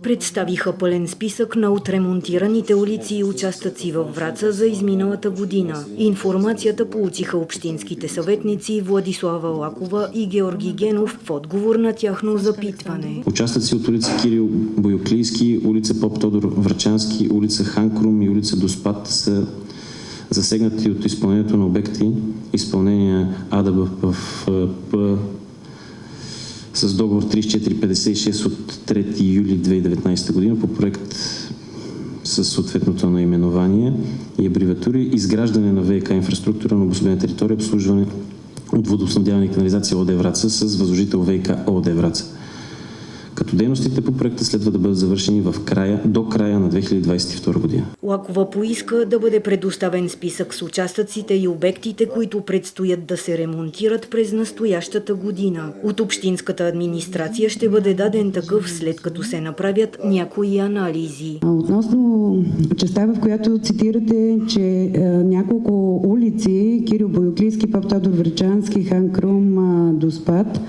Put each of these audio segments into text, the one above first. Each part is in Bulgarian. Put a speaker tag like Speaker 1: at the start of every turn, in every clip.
Speaker 1: Представиха пълен списък на отремонтираните улици и участъци във Враца за изминалата година. Информацията получиха общинските съветници Владислава Лакова и Георги Генов в отговор на тяхно запитване.
Speaker 2: Участъци от улица Кирил Бояклийски, улица Поп Тодор Врачански, улица Ханкрум и улица Доспат са засегнати от изпълнението на обекти, изпълнение АДБП с договор 3456 от 3 юли 2019 година по проект със съответното наименование и абревиатури изграждане на ВиК инфраструктура на обособена територия, обслужване от водоснабдяване и канализация ООД Враца с възложител ВиК ООД Враца. Като дейностите по проекта следва да бъдат завършени до края на 2022 година.
Speaker 1: Лакова поиска да бъде предоставен списък с участъците и обектите, които предстоят да се ремонтират през настоящата година. От общинската администрация ще бъде даден такъв, след като се направят някои анализи.
Speaker 3: Относно частта, в която цитирате, че няколко улици, Кирил Бояклийски, Поп Тодор Врачански, Ханкрум, Доспат,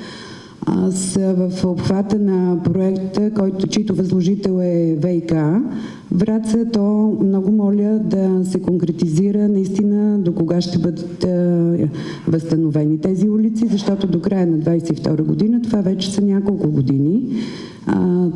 Speaker 3: са в обхвата на проекта, чийто възложител е ВиК Враца, то много моля да се конкретизира наистина до кога ще бъдат възстановени тези улици, защото до края на 2022 година това вече са няколко години.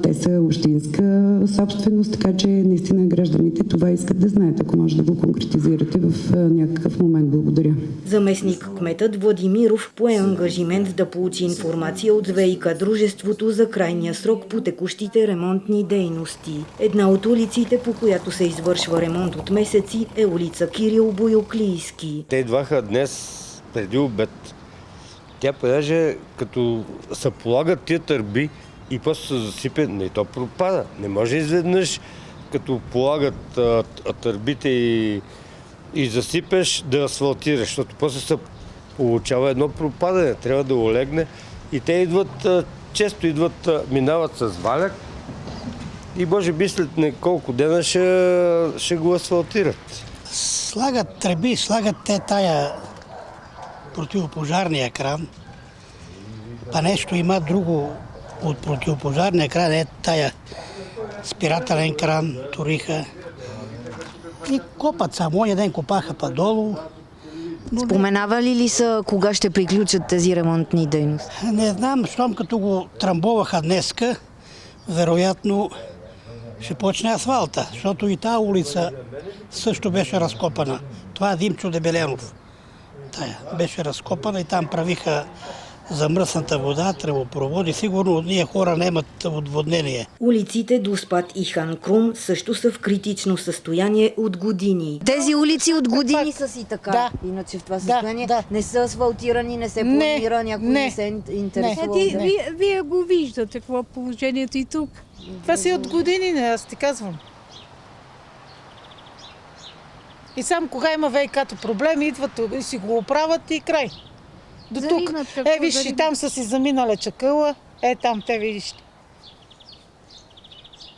Speaker 3: Те са общинска собственост, така че наистина гражданите това искат да знаят, ако може да го конкретизирате в някакъв момент. Благодаря.
Speaker 1: Заместник кметът Владимиров пое ангажимент да получи информация от ВиК дружеството за крайния срок по текущите ремонтни дейности. Една от улиците, по която се извършва ремонт от месеци, е улица Кирил Бояклийски.
Speaker 4: Те идваха днес преди обед. Тя понеже като се полагат тия търби и после се засипе, не, то пропада. Не може изведнъж, като полагат търбите и засипеш, да асфалтираш, защото после се получава едно пропадане. Трябва да олегне и те идват, често идват, минават с валяк и може би след неколко дена ще го асфалтират.
Speaker 5: Слагат тръби, слагат те тая противопожарния кран, а нещо има друго от противопожарния кран, е тая спирателен кран, туриха и копат само. Оня ден копаха по-долу.
Speaker 6: Споменавали ли са кога ще приключат тези ремонтни дейности?
Speaker 5: Не знам, щом като го трамбоваха днеска, вероятно ще почне асфалта, защото и тази улица също беше разкопана. Това е Димчо Дебеленов. Тая беше разкопана и там правиха замръсната вода, тръбопроводи. Сигурно от ние хора нямат отводнение.
Speaker 1: Улиците Доспат и Ханкрум също са в критично състояние от години.
Speaker 6: Тези улици от години са си така. Да. Иначе в това състояние не са асфалтирани, не се планира, някой не се интересува.
Speaker 7: Вие го виждате, какво е положението и тук. Това си от години, аз ти казвам. И сам кога има ВиК-то проблеми, идват и си го оправят и край. До тук. Виж, и там са си заминали чакъла. Там те видиш.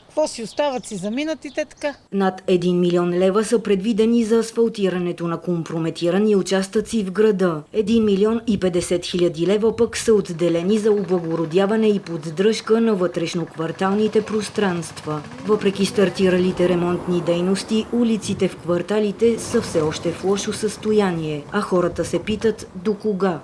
Speaker 7: Какво си остават, си заминат и те така.
Speaker 1: Над 1 милион лева са предвидени за асфалтирането на компрометирани участъци в града. 1 милион и 50 хиляди лева пък са отделени за облагородяване и поддръжка на вътрешнокварталните пространства. Въпреки стартиралите ремонтни дейности, улиците в кварталите са все още в лошо състояние, а хората се питат до кога.